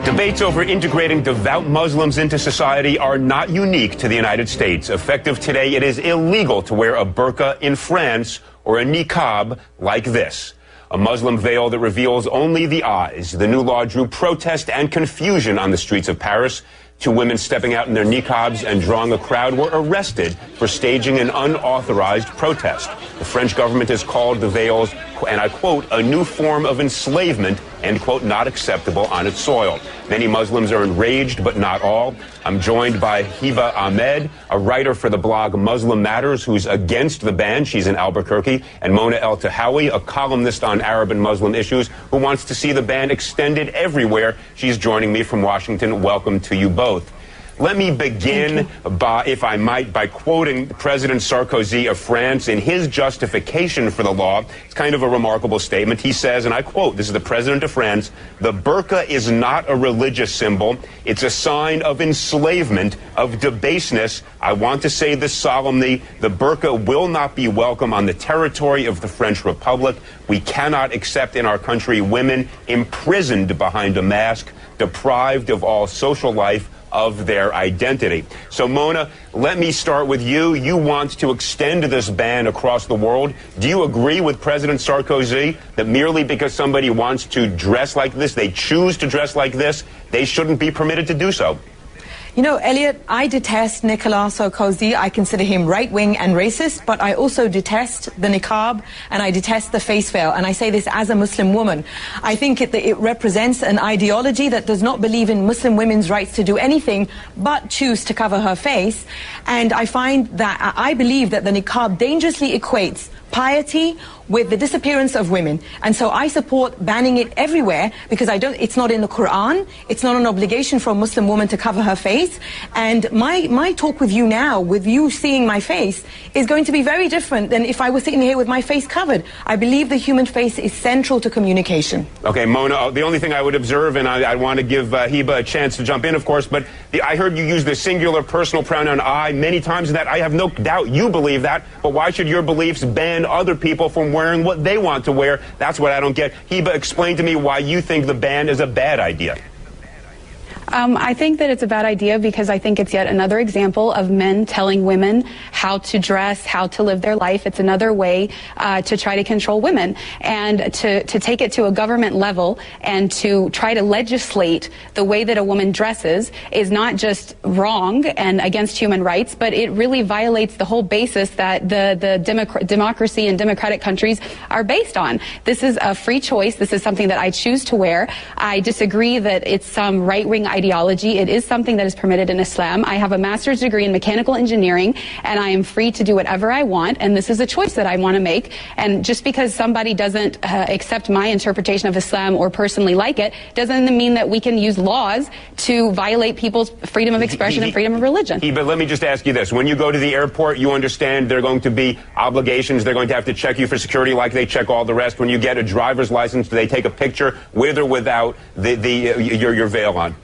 Debates over integrating devout Muslims into society are not unique to the United States. Effective today, it is illegal to wear a burqa in France or a niqab like this, a Muslim veil that reveals only the eyes. The new law drew protest and confusion on the streets of Paris. Two women stepping out in their niqabs and drawing a crowd were arrested for staging an unauthorized protest. The French government has called the veils, and I quote, a new form of enslavement, end quote, not acceptable on its soil. Many Muslims are enraged, but not all. I'm joined by Hiba Ahmed, a writer for the blog Muslim Matters, who's against the ban. She's in Albuquerque. And Mona El-Tahawi, a columnist on Arab and Muslim issues, who wants to see the ban extended everywhere. She's joining me from Washington. Welcome to you both. Let me begin, if I might, by quoting President Sarkozy of France in his justification for the law. It's kind of a remarkable statement. He says, and I quote, this is the President of France, "The burqa is not a religious symbol. It's a sign of enslavement, of debaseness. I want to say this solemnly. The burqa will not be welcome on the territory of the French Republic. We cannot accept in our country women imprisoned behind a mask, deprived of all social life, of their identity." So, Mona, let me start with you. You want to extend this ban across the world. Do you agree with President Sarkozy that merely because somebody wants to dress like this, they choose to dress like this, they shouldn't be permitted to do so? You know, Elliot, I detest Nicolas Sarkozy. I consider him right-wing and racist, but I also detest the niqab and I detest the face veil. And I say this as a Muslim woman. I think it represents an ideology that does not believe in Muslim women's rights to do anything but choose to cover her face. And I find that I believe that the niqab dangerously equates piety with the disappearance of women. And so I support banning it everywhere because it's not in the Quran. It's not an obligation for a Muslim woman to cover her face. And my talk with you now, with you seeing my face, is going to be very different than if I was sitting here with my face covered. I believe the human face is central to communication. Okay, Mona, the only thing I would observe, and I want to give Hiba a chance to jump in, of course, but I heard you use the singular personal pronoun I many times, and that I have no doubt you believe that, but why should your beliefs ban other people from wearing what they want to wear? That's what I don't get. Hiba, explain to me why you think the ban is a bad idea. I think that it's a bad idea because I think it's yet another example of men telling women how to dress, how to live their life. It's another way to try to control women, and to take it to a government level and to try to legislate the way that a woman dresses is not just wrong and against human rights, but it really violates the whole basis that the democracy and democratic countries are based on. This is a free choice. This is something that I choose to wear. I disagree that it's some right-wing ideology. It is something that is permitted in Islam. I have a master's degree in mechanical engineering, and I am free to do whatever I want, and this is a choice that I want to make. And just because somebody doesn't accept my interpretation of Islam or personally like it, doesn't mean that we can use laws to violate people's freedom of expression and freedom of religion. But let me just ask you this. When you go to the airport, you understand there are going to be obligations. They're going to have to check you for security like they check all the rest. When you get a driver's license, do they take a picture with or without your veil on?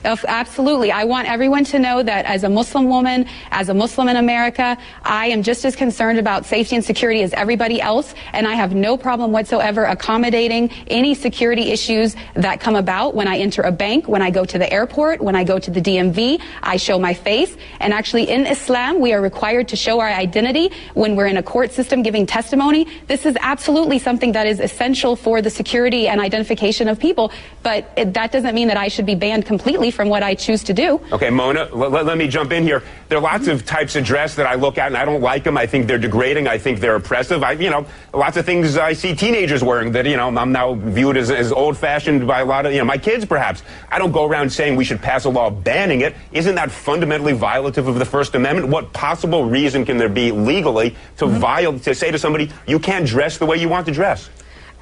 Absolutely. I want everyone to know that as a Muslim woman, as a Muslim in America, I am just as concerned about safety and security as everybody else, and I have no problem whatsoever accommodating any security issues that come about when I enter a bank, when I go to the airport, when I go to the DMV. I show my face, and actually in Islam, we are required to show our identity when we're in a court system giving testimony. This is absolutely something that is essential for the security and identification of people, but that doesn't mean that I should be banned completely from what I choose to do. Okay, Mona, let me jump in here. There are lots of types of dress that I look at and I don't like them. I think they're degrading. I think they're oppressive. Lots of things I see teenagers wearing that, I'm now viewed as old-fashioned by a lot of, my kids perhaps. I don't go around saying we should pass a law banning it. Isn't that fundamentally violative of the First Amendment? What possible reason can there be legally to say to somebody, you can't dress the way you want to dress?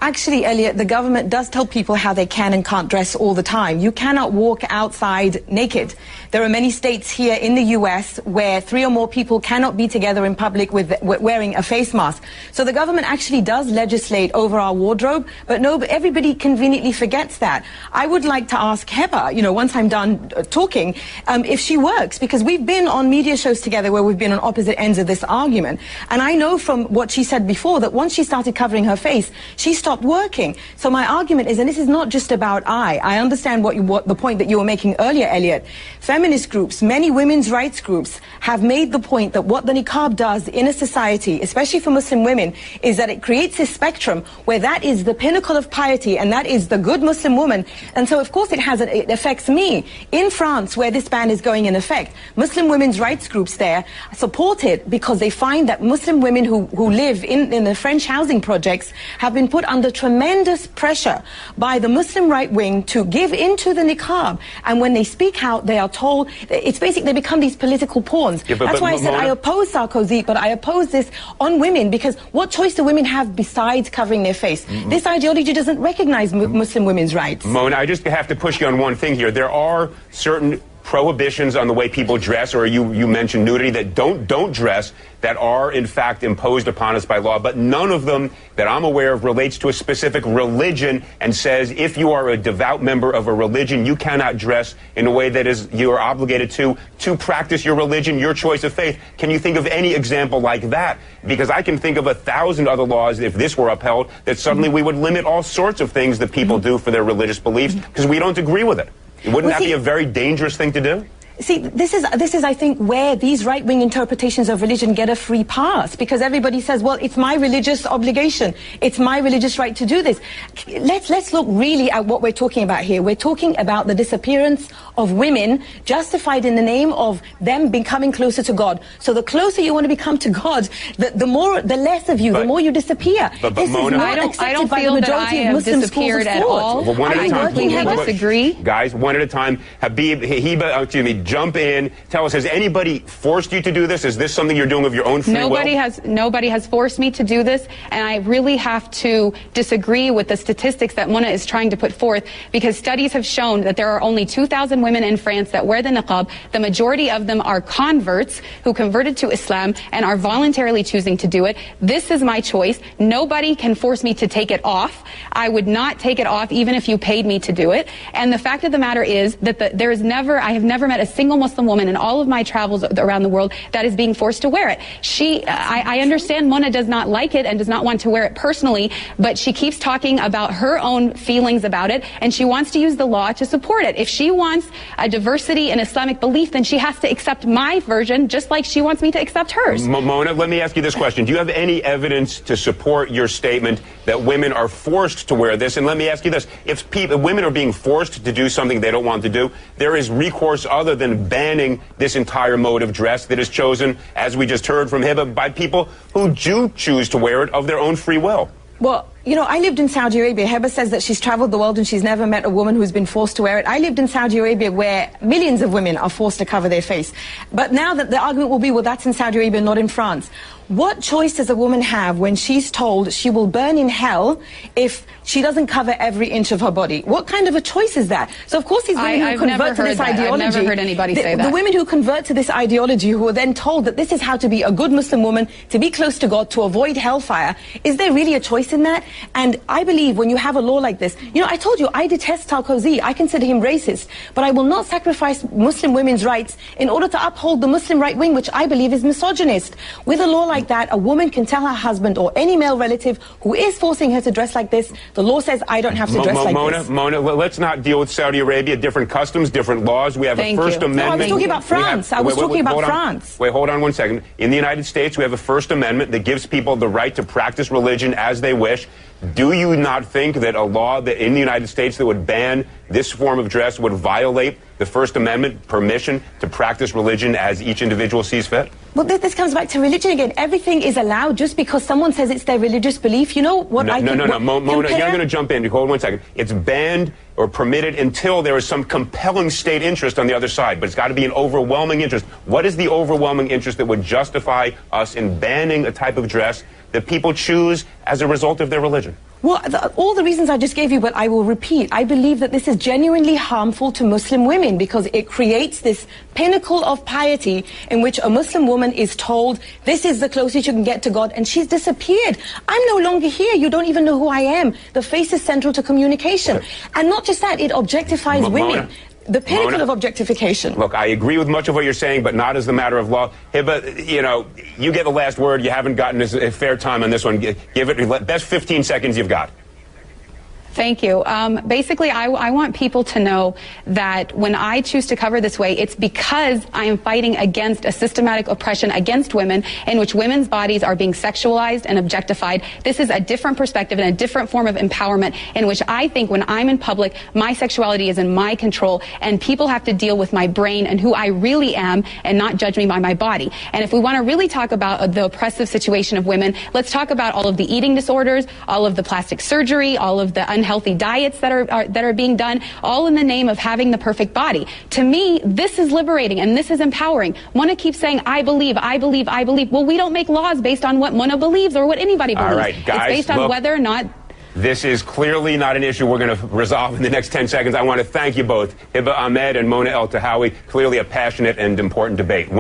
Actually, Elliot, the government does tell people how they can and can't dress all the time. You cannot walk outside naked. There are many states here in the U.S. where 3 or more people cannot be together in public with wearing a face mask. So the government actually does legislate over our wardrobe, but everybody conveniently forgets that. I would like to ask Hiba, once I'm done talking, if she works, because we've been on media shows together where we've been on opposite ends of this argument. And I know from what she said before that once she started covering her face, she stopped stopped working. So my argument is, and this is not just about I understand what the point that you were making earlier, Elliot. Feminist groups, many women's rights groups have made the point that what the niqab does in a society, especially for Muslim women, is that it creates a spectrum where that is the pinnacle of piety and that is the good Muslim woman. And so of course it affects me. In France, where this ban is going in effect, Muslim women's rights groups there support it because they find that Muslim women who live in the French housing projects have been put under tremendous pressure by the Muslim right wing to give into the niqab. And when they speak out, they are told, it's basically, they become these political pawns. Yeah, That's why I said I oppose Sarkozy, but I oppose this on women, because what choice do women have besides covering their face? This ideology doesn't recognize Muslim women's rights. Mona, I just have to push you on one thing here. There are certain prohibitions on the way people dress, or you mentioned nudity, that don't dress, that are in fact imposed upon us by law, but none of them that I'm aware of relates to a specific religion and says if you are a devout member of a religion, you cannot dress in a way that is you are obligated to practice your religion, your choice of faith. Can you think of any example like that? Because I can think of 1,000 other laws, if this were upheld, that suddenly we would limit all sorts of things that people do for their religious beliefs because we don't agree with it. Wouldn't that be a very dangerous thing to do? See, this is, I think, where these right-wing interpretations of religion get a free pass, because everybody says, well, it's my religious obligation. It's my religious right to do this. Let's look really at what we're talking about here. We're talking about the disappearance of women justified in the name of them becoming closer to God. So the closer you want to become to God, the less of you, the more you disappear. But this Mona, is not accepted by the majority of Muslim schools of thought. Well, one at a time. I completely disagree. Guys, one at a time. Habib, Hiba, jump in. Tell us, has anybody forced you to do this? Is this something you're doing of your own free will? Nobody has forced me to do this, and I really have to disagree with the statistics that Mona is trying to put forth, because studies have shown that there are only 2,000 women in France that wear the niqab. The majority of them are converts who converted to Islam and are voluntarily choosing to do it. This is my choice. Nobody can force me to take it off. I would not take it off even if you paid me to do it. And the fact of the matter is that I have never met a single Muslim woman in all of my travels around the world that is being forced to wear it. I understand Mona does not like it and does not want to wear it personally, but she keeps talking about her own feelings about it, and she wants to use the law to support it. If she wants a diversity in Islamic belief, then she has to accept my version just like she wants me to accept hers. Mona, let me ask you this question. Do you have any evidence to support your statement that women are forced to wear this? And let me ask you this. If women are being forced to do something they don't want to do, there is recourse other than banning this entire mode of dress that is chosen, as we just heard from Hiba, by people who do choose to wear it of their own free will. Well, you know, I lived in Saudi Arabia. Heba says that she's traveled the world and she's never met a woman who's been forced to wear it. I lived in Saudi Arabia where millions of women are forced to cover their face. But now that the argument will be, well, that's in Saudi Arabia, not in France. What choice does a woman have when she's told she will burn in hell if she doesn't cover every inch of her body? What kind of a choice is that? So, of course, these women who convert to this ideology... I've never heard anybody say that. The women who convert to this ideology, who are then told that this is how to be a good Muslim woman, to be close to God, to avoid hellfire, is there really a choice in that? And I believe when you have a law like this... You know, I told you, I detest Sarkozy. I consider him racist. But I will not sacrifice Muslim women's rights in order to uphold the Muslim right wing, which I believe is misogynist. With a law like that, a woman can tell her husband or any male relative who is forcing her to dress like this, the law says I don't have to dress like this. Mona, let's not deal with Saudi Arabia. Different customs, different laws. We have a First Amendment. No, I was talking about France. I was talking about France. Wait, hold on one second. In the United States, we have a First Amendment that gives people the right to practice religion as they wish. Do you not think that a law that in the United States that would ban this form of dress would violate the First Amendment permission to practice religion as each individual sees fit? Well, this comes back to religion again. Everything is allowed just because someone says it's their religious belief. You know what I think? No, Mona, you're going to jump in. Hold 1 second. It's banned or permitted until there is some compelling state interest on the other side, but it's got to be an overwhelming interest. What is the overwhelming interest that would justify us in banning a type of dress that people choose as a result of their religion? Well, all the reasons I just gave you, but I will repeat. I believe that this is genuinely harmful to Muslim women because it creates this pinnacle of piety in which a Muslim woman is told, this is the closest you can get to God, and she's disappeared. I'm no longer here. You don't even know who I am. The face is central to communication. And not just that, it objectifies women. The pinnacle of objectification. Look, I agree with much of what you're saying, but not as a matter of law. Hiba, you know, you get the last word. You haven't gotten a fair time on this one. Give it best 15 seconds you've got. Thank you. Basically, I want people to know that when I choose to cover this way, it's because I am fighting against a systematic oppression against women in which women's bodies are being sexualized and objectified. This is a different perspective and a different form of empowerment in which I think when I'm in public, my sexuality is in my control and people have to deal with my brain and who I really am and not judge me by my body. And if we want to really talk about the oppressive situation of women, let's talk about all of the eating disorders, all of the plastic surgery, all of the unhealthy diets that are being done, all in the name of having the perfect body. To me, this is liberating and this is empowering. Mona keeps saying, I believe, I believe, I believe. Well, we don't make laws based on what Mona believes or what anybody believes. All right, guys, it's based on whether or not. This is clearly not an issue we're going to resolve in the next 10 seconds. I want to thank you both, Hiba Ahmed and Mona Eltahawy. Clearly a passionate and important debate.